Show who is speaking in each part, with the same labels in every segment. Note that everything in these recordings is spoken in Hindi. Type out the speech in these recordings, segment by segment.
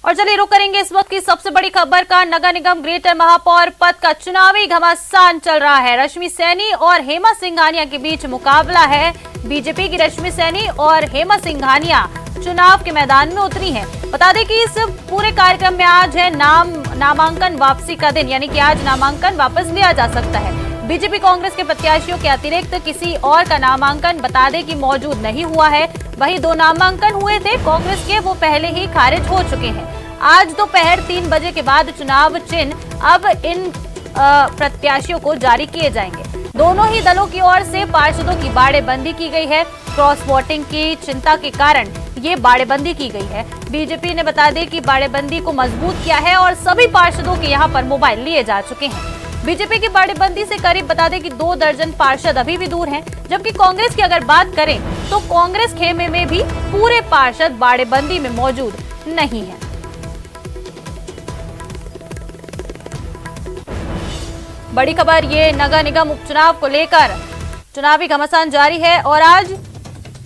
Speaker 1: और चलिए रुक करेंगे इस वक्त की सबसे बड़ी खबर का। नगर निगम ग्रेटर महापौर पद का चुनावी घमासान चल रहा है। रश्मि सैनी और हेमा सिंघानिया के बीच मुकाबला है। बीजेपी की रश्मि सैनी और हेमा सिंघानिया चुनाव के मैदान में उतरी हैं। बता दें कि इस पूरे कार्यक्रम में आज है नामांकन वापसी का दिन, यानी कि आज नामांकन वापस लिया जा सकता है। बीजेपी कांग्रेस के प्रत्याशियों के अतिरिक्त किसी और का नामांकन बता दें कि मौजूद नहीं हुआ है। वहीं 2 नामांकन हुए थे कांग्रेस के, वो पहले ही खारिज हो चुके हैं। आज दोपहर 3 बजे के बाद चुनाव चिन्ह अब इन प्रत्याशियों को जारी किए जाएंगे। दोनों ही दलों की ओर से पार्षदों की बाड़ेबंदी की गई है। क्रॉस वोटिंग की चिंता के कारण ये बाड़ेबंदी की गई है। बीजेपी ने बता दें कि बाड़ेबंदी को मजबूत किया है और सभी पार्षदों के यहां पर मोबाइल लिए जा चुके हैं। बीजेपी की बाड़ेबंदी से करीब बता दें कि 2 दर्जन पार्षद अभी भी दूर हैं, जबकि कांग्रेस की अगर बात करें तो कांग्रेस खेमे में भी पूरे पार्षद बाड़ेबंदी में मौजूद नहीं है। बड़ी खबर ये नगर निगम उपचुनाव को लेकर चुनावी घमासान जारी है और आज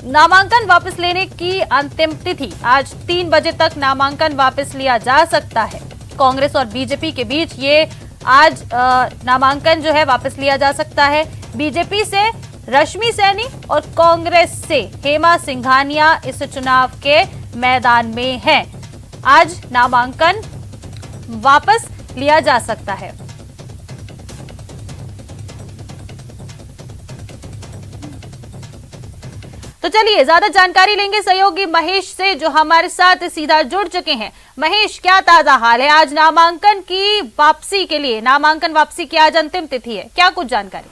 Speaker 1: नामांकन वापस लेने की अंतिम तिथि। आज 3 बजे तक नामांकन वापस लिया जा सकता है। कांग्रेस और बीजेपी के बीच ये आज नामांकन जो है वापस लिया जा सकता है। बीजेपी से रश्मि सैनी और कांग्रेस से हेमा सिंघानिया इस चुनाव के मैदान में हैं। आज नामांकन वापस लिया जा सकता है। तो चलिए ज्यादा जानकारी लेंगे सहयोगी महेश से, जो हमारे साथ सीधा जुड़ चुके हैं। महेश, क्या ताजा हाल है? आज नामांकन की वापसी के लिए, नामांकन वापसी की आज अंतिम तिथि है, क्या कुछ जानकारी?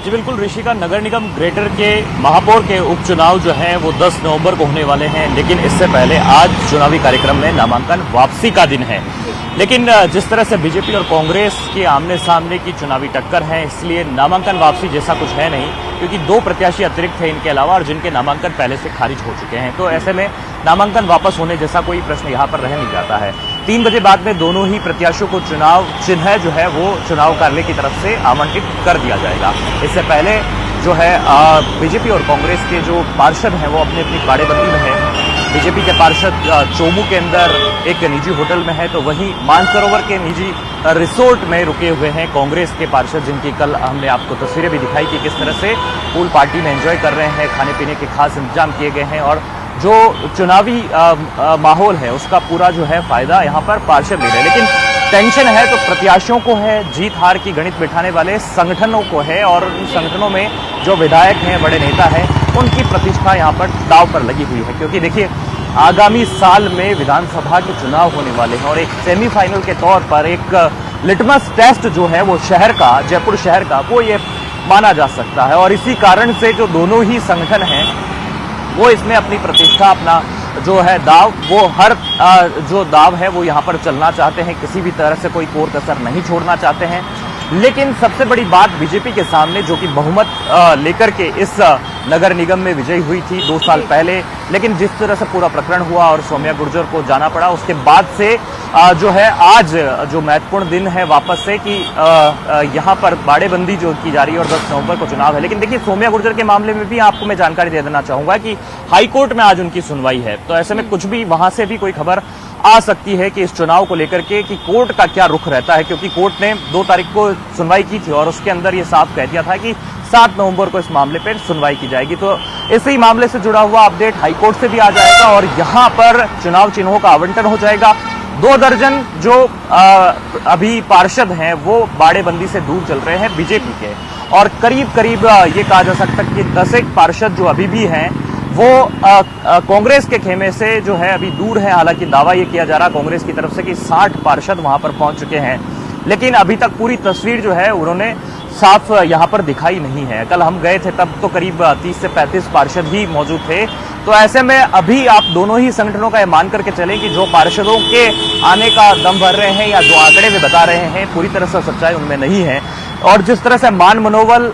Speaker 2: जी बिल्कुल ऋषिका, नगर निगम ग्रेटर के महापौर के उपचुनाव जो हैं वो 10 नवंबर को होने वाले हैं, लेकिन इससे पहले आज चुनावी कार्यक्रम में नामांकन वापसी का दिन है। लेकिन जिस तरह से बीजेपी और कांग्रेस के आमने सामने की चुनावी टक्कर है, इसलिए नामांकन वापसी जैसा कुछ है नहीं, क्योंकि 2 प्रत्याशी अतिरिक्त थे इनके अलावा और जिनके नामांकन पहले से खारिज हो चुके हैं। तो ऐसे में नामांकन वापस होने जैसा कोई प्रश्न यहाँ पर रह नहीं जाता है। 3 बजे बाद में दोनों ही प्रत्याशियों को चुनाव चिन्ह जो है वो चुनाव कार्यालय की तरफ से आवंटित कर दिया जाएगा। इससे पहले जो है बीजेपी और कांग्रेस के जो पार्षद हैं वो अपनी अपनी बाड़ेबंदी में है। बीजेपी के पार्षद चोमू के अंदर एक निजी होटल में है, तो वहीं मानसरोवर के निजी रिसोर्ट में रुके हुए हैं कांग्रेस के पार्षद, जिनकी कल हमने आपको तस्वीरें भी दिखाई कि किस तरह से पूल पार्टी में एंजॉय कर रहे हैं। खाने पीने के खास इंतजाम किए गए हैं और जो चुनावी माहौल है उसका पूरा जो है फायदा यहाँ पर पार्षद ले रहे हैं। लेकिन टेंशन है तो प्रत्याशियों को है, जीत हार की गणित बिठाने वाले संगठनों को है, और उन संगठनों में जो विधायक हैं, बड़े नेता हैं, उनकी प्रतिष्ठा यहाँ पर दांव पर लगी हुई है। क्योंकि देखिए आगामी साल में विधानसभा के चुनाव होने वाले हैं और एक सेमीफाइनल के तौर पर एक लिटमस टेस्ट जो है वो शहर का, जयपुर शहर का, वो ये माना जा सकता है। और इसी कारण से जो दोनों ही संगठन हैं वो इसमें अपनी प्रतिष्ठा, अपना जो है दाव, वो हर जो दाव है वो यहाँ पर चलना चाहते हैं, किसी भी तरह से कोई कोर कसर नहीं छोड़ना चाहते हैं। लेकिन सबसे बड़ी बात बीजेपी के सामने, जो कि बहुमत लेकर के इस नगर निगम में विजयी हुई थी 2 साल पहले, लेकिन जिस तरह से पूरा प्रकरण हुआ और सौम्या गुर्जर को जाना पड़ा, उसके बाद से जो है आज जो महत्वपूर्ण दिन है वापस से कि यहाँ पर बाड़ेबंदी जो की जा रही है और 10 नवंबर को चुनाव है। लेकिन देखिए सौम्या गुर्जर के मामले में भी आपको मैं जानकारी दे देना चाहूंगा कि हाईकोर्ट में आज उनकी सुनवाई है, तो ऐसे में कुछ भी वहां से भी कोई खबर आ सकती है कि इस चुनाव को लेकर के कि कोर्ट का क्या रुख रहता है। क्योंकि कोर्ट ने 2 तारीख को सुनवाई की थी और उसके अंदर ये साफ कह दिया था कि 7 नवंबर को इस मामले पर सुनवाई की जाएगी। तो इसी मामले से जुड़ा हुआ अपडेट हाईकोर्ट से भी आ जाएगा और यहाँ पर चुनाव चिन्हों का आवंटन हो जाएगा। 2 दर्जन जो अभी पार्षद हैं वो बाड़ेबंदी से दूर चल रहे हैं बीजेपी के, और करीब करीब ये कहा जा सकता है कि 10 पार्षद जो अभी भी हैं वो कांग्रेस के खेमे से जो है अभी दूर है। हालांकि दावा ये किया जा रहा कांग्रेस की तरफ से कि 60 पार्षद वहां पर पहुंच चुके हैं, लेकिन अभी तक पूरी तस्वीर जो है उन्होंने साफ यहाँ पर दिखाई नहीं है। कल हम गए थे तब तो करीब 30 से 35 पार्षद ही मौजूद थे। तो ऐसे में अभी आप दोनों ही संगठनों का यह मान करके चलें कि जो पार्षदों के आने का दम भर रहे हैं या जो आंकड़े में बता रहे हैं, पूरी तरह से सच्चाई उनमें नहीं है। और जिस तरह से मान मनोबल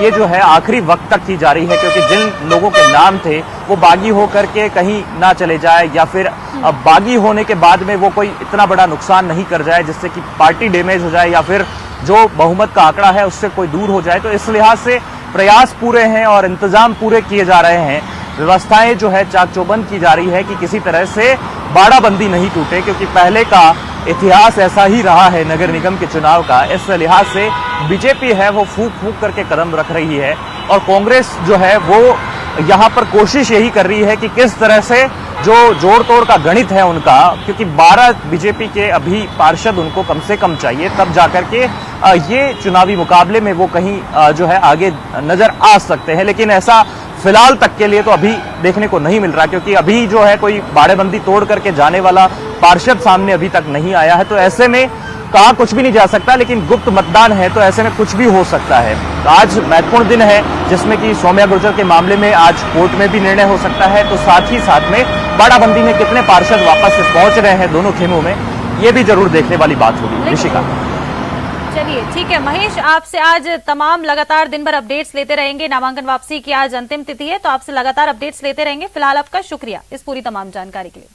Speaker 2: ये जो है आखिरी वक्त तक की जा रही है, क्योंकि जिन लोगों के नाम थे वो बागी होकर के कहीं ना चले जाए या फिर बागी होने के बाद में वो कोई इतना बड़ा नुकसान नहीं कर जाए जिससे कि पार्टी डैमेज हो जाए या फिर जो बहुमत का आंकड़ा है उससे कोई दूर हो जाए। तो इस लिहाज से प्रयास पूरे हैं और इंतजाम पूरे किए जा रहे हैं, व्यवस्थाएं जो है चाक चौबंद की जा रही है कि किसी तरह से बाड़ाबंदी नहीं टूटे, क्योंकि पहले का इतिहास ऐसा ही रहा है नगर निगम के चुनाव का। इस लिहाज से बीजेपी है वो फूंक फूंक करके कदम रख रही है और कांग्रेस जो है वो यहाँ पर कोशिश यही कर रही है कि किस तरह से जो जोड़ तोड़ का गणित है उनका, क्योंकि 12 बीजेपी के अभी पार्षद उनको कम से कम चाहिए, तब जाकर के ये चुनावी मुकाबले में वो कहीं जो है आगे नजर आ सकते हैं। लेकिन ऐसा फिलहाल तक के लिए तो अभी देखने को नहीं मिल रहा, क्योंकि अभी जो है कोई बाड़ेबंदी तोड़ करके जाने वाला पार्षद सामने अभी तक नहीं आया है। तो ऐसे में कहा कुछ भी नहीं जा सकता, लेकिन गुप्त मतदान है तो ऐसे में कुछ भी हो सकता है। तो आज महत्वपूर्ण दिन है जिसमें कि सौम्या गुर्जर के मामले में आज कोर्ट में भी निर्णय हो सकता है, तो साथ ही साथ में बाड़ाबंदी में कितने पार्षद वापस से पहुंच रहे हैं दोनों खेमों में, ये भी जरूर देखने वाली बात होगी। ऋषिका,
Speaker 1: चलिए ठीक है महेश, आपसे आज तमाम लगातार दिन भर अपडेट्स लेते रहेंगे। नामांकन वापसी की आज अंतिम तिथि है, तो आपसे लगातार अपडेट्स लेते रहेंगे। फिलहाल आपका शुक्रिया इस पूरी तमाम जानकारी के लिए।